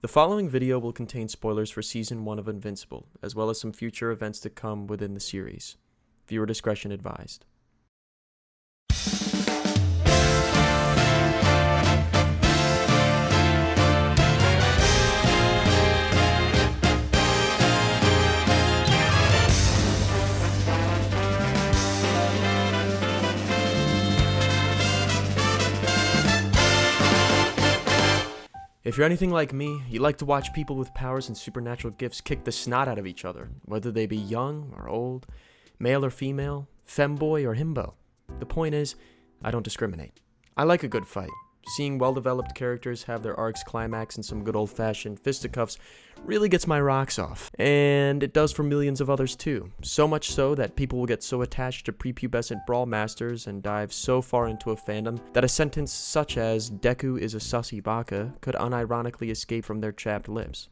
The following video will contain spoilers for Season 1 of Invincible, as well as some future events to come within the series. Viewer discretion advised. If you're anything like me, you like to watch people with powers and supernatural gifts kick the snot out of each other, whether they be young or old, male or female, femboy or himbo. The point is, I don't discriminate. I like a good fight. Seeing well-developed characters have their arcs climax in some good old-fashioned fisticuffs really gets my rocks off. And it does for millions of others too. So much so that people will get so attached to prepubescent brawl masters and dive so far into a fandom that a sentence such as "Deku is a sussy baka" could unironically escape from their chapped lips.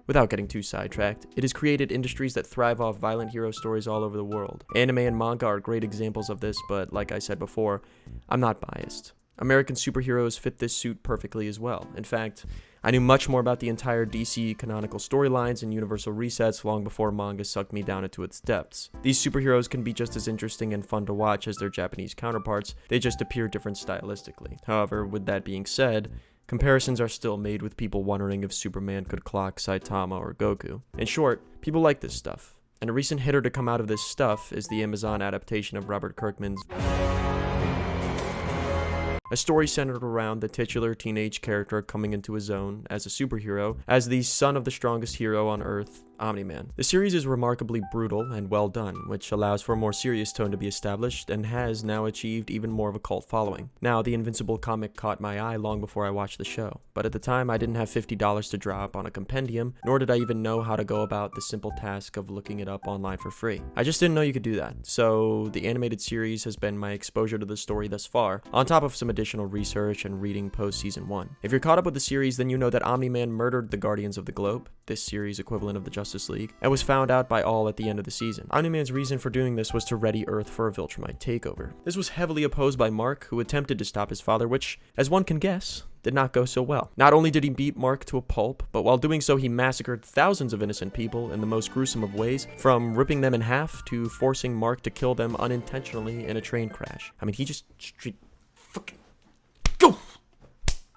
Without getting too sidetracked, it has created industries that thrive off violent hero stories all over the world. Anime and manga are great examples of this, but like I said before, I'm not biased. American superheroes fit this suit perfectly as well. In fact, I knew much more about the entire DC canonical storylines and universal resets long before manga sucked me down into its depths. These superheroes can be just as interesting and fun to watch as their Japanese counterparts, they just appear different stylistically. However, with that being said, comparisons are still made with people wondering if Superman could clock Saitama or Goku. In short, people like this stuff. And a recent hitter to come out of this stuff is the Amazon adaptation of Robert Kirkman's a story centered around the titular teenage character coming into his own as a superhero, as the son of the strongest hero on Earth, Omni-Man. The series is remarkably brutal and well done, which allows for a more serious tone to be established and has now achieved even more of a cult following. Now, the Invincible comic caught my eye long before I watched the show, but at the time I didn't have $50 to drop on a compendium, nor did I even know how to go about the simple task of looking it up online for free. I just didn't know you could do that, so the animated series has been my exposure to the story thus far, on top of some additional research and reading post-season 1. If you're caught up with the series, then you know that Omni-Man murdered the Guardians of the Globe, this series equivalent of the Justice League, and was found out by all at the end of the season. Omni-Man's reason for doing this was to ready Earth for a Viltrumite takeover. This was heavily opposed by Mark, who attempted to stop his father, which, as one can guess, did not go so well. Not only did he beat Mark to a pulp, but while doing so he massacred thousands of innocent people in the most gruesome of ways, from ripping them in half to forcing Mark to kill them unintentionally in a train crash. I mean, he just fucking go!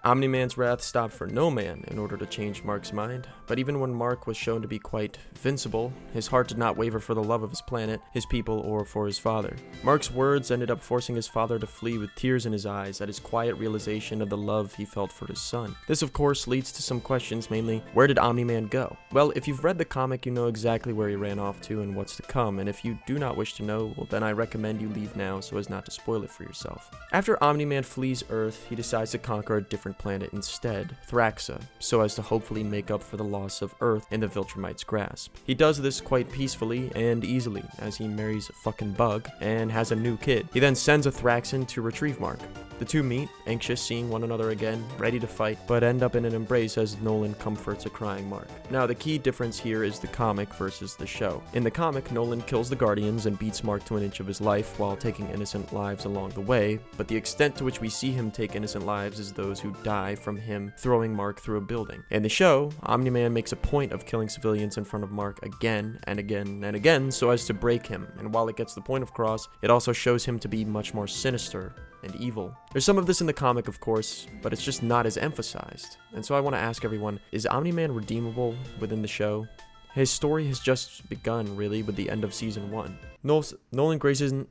Omni-Man's wrath stopped for no man in order to change Mark's mind, but even when Mark was shown to be quite vincible, his heart did not waver for the love of his planet, his people, or for his father. Mark's words ended up forcing his father to flee with tears in his eyes at his quiet realization of the love he felt for his son. This of course leads to some questions, mainly, where did Omni-Man go? Well, if you've read the comic, you know exactly where he ran off to and what's to come, and if you do not wish to know, well then I recommend you leave now so as not to spoil it for yourself. After Omni-Man flees Earth, he decides to conquer a different planet instead, Thraxa, so as to hopefully make up for the loss of Earth in the Viltrumite's grasp. He does this quite peacefully and easily, as he marries a fucking bug and has a new kid. He then sends a Thraxan to retrieve Mark. The two meet, anxious seeing one another again, ready to fight, but end up in an embrace as Nolan comforts a crying Mark. Now, the key difference here is the comic versus the show. In the comic, Nolan kills the Guardians and beats Mark to an inch of his life while taking innocent lives along the way, but the extent to which we see him take innocent lives is those who die from him throwing Mark through a building. In the show, Omni-Man makes a point of killing civilians in front of Mark again and again and again so as to break him, and while it gets the point across, it also shows him to be much more sinister and evil. There's some of this in the comic, of course, but it's just not as emphasized. And so I want to ask everyone, is Omni-Man redeemable within the show? His story has just begun, really, with the end of season 1. Nolan Grayson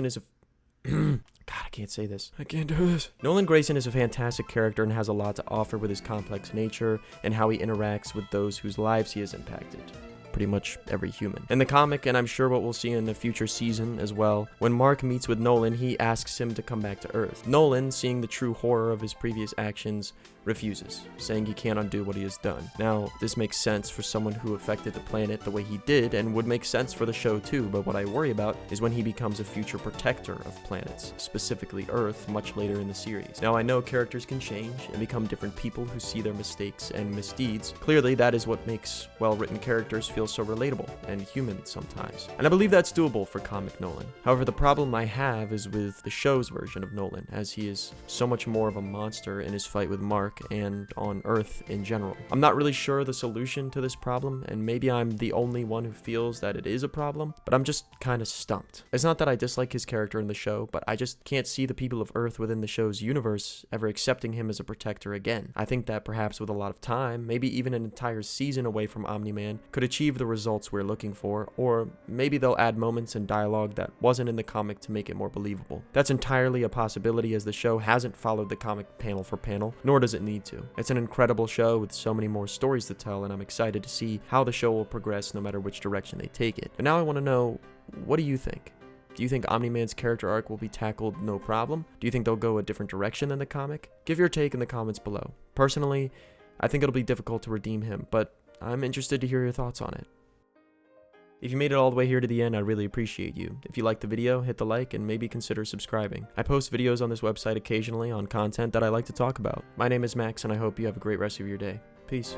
is a God, I can't say this. I can't do this. Nolan Grayson is a fantastic character and has a lot to offer with his complex nature and how he interacts with those whose lives he has impacted. Pretty much every human. In the comic, and I'm sure what we'll see in a future season as well, when Mark meets with Nolan, he asks him to come back to Earth. Nolan, seeing the true horror of his previous actions, refuses, saying he can't undo what he has done. Now, this makes sense for someone who affected the planet the way he did, and would make sense for the show too, but what I worry about is when he becomes a future protector of planets, specifically Earth, much later in the series. Now, I know characters can change and become different people who see their mistakes and misdeeds. Clearly, that is what makes well-written characters feel also relatable and human sometimes. And I believe that's doable for comic Nolan. However, the problem I have is with the show's version of Nolan, as he is so much more of a monster in his fight with Mark and on Earth in general. I'm not really sure the solution to this problem, and maybe I'm the only one who feels that it is a problem, but I'm just kind of stumped. It's not that I dislike his character in the show, but I just can't see the people of Earth within the show's universe ever accepting him as a protector again. I think that perhaps with a lot of time, maybe even an entire season away from Omni-Man, could achieve the results we're looking for, or maybe they'll add moments and dialogue that wasn't in the comic to make it more believable. That's entirely a possibility, as the show hasn't followed the comic panel for panel, nor does it need to. It's an incredible show with so many more stories to tell, and I'm excited to see how the show will progress no matter which direction they take it. But now I want to know, what do you think? Do you think Omni-Man's character arc will be tackled no problem? Do you think they'll go a different direction than the comic? Give your take in the comments below. Personally, I think it'll be difficult to redeem him, but I'm interested to hear your thoughts on it. If you made it all the way here to the end, I really appreciate you. If you liked the video, hit the like and maybe consider subscribing. I post videos on this website occasionally on content that I like to talk about. My name is Max, and I hope you have a great rest of your day. Peace.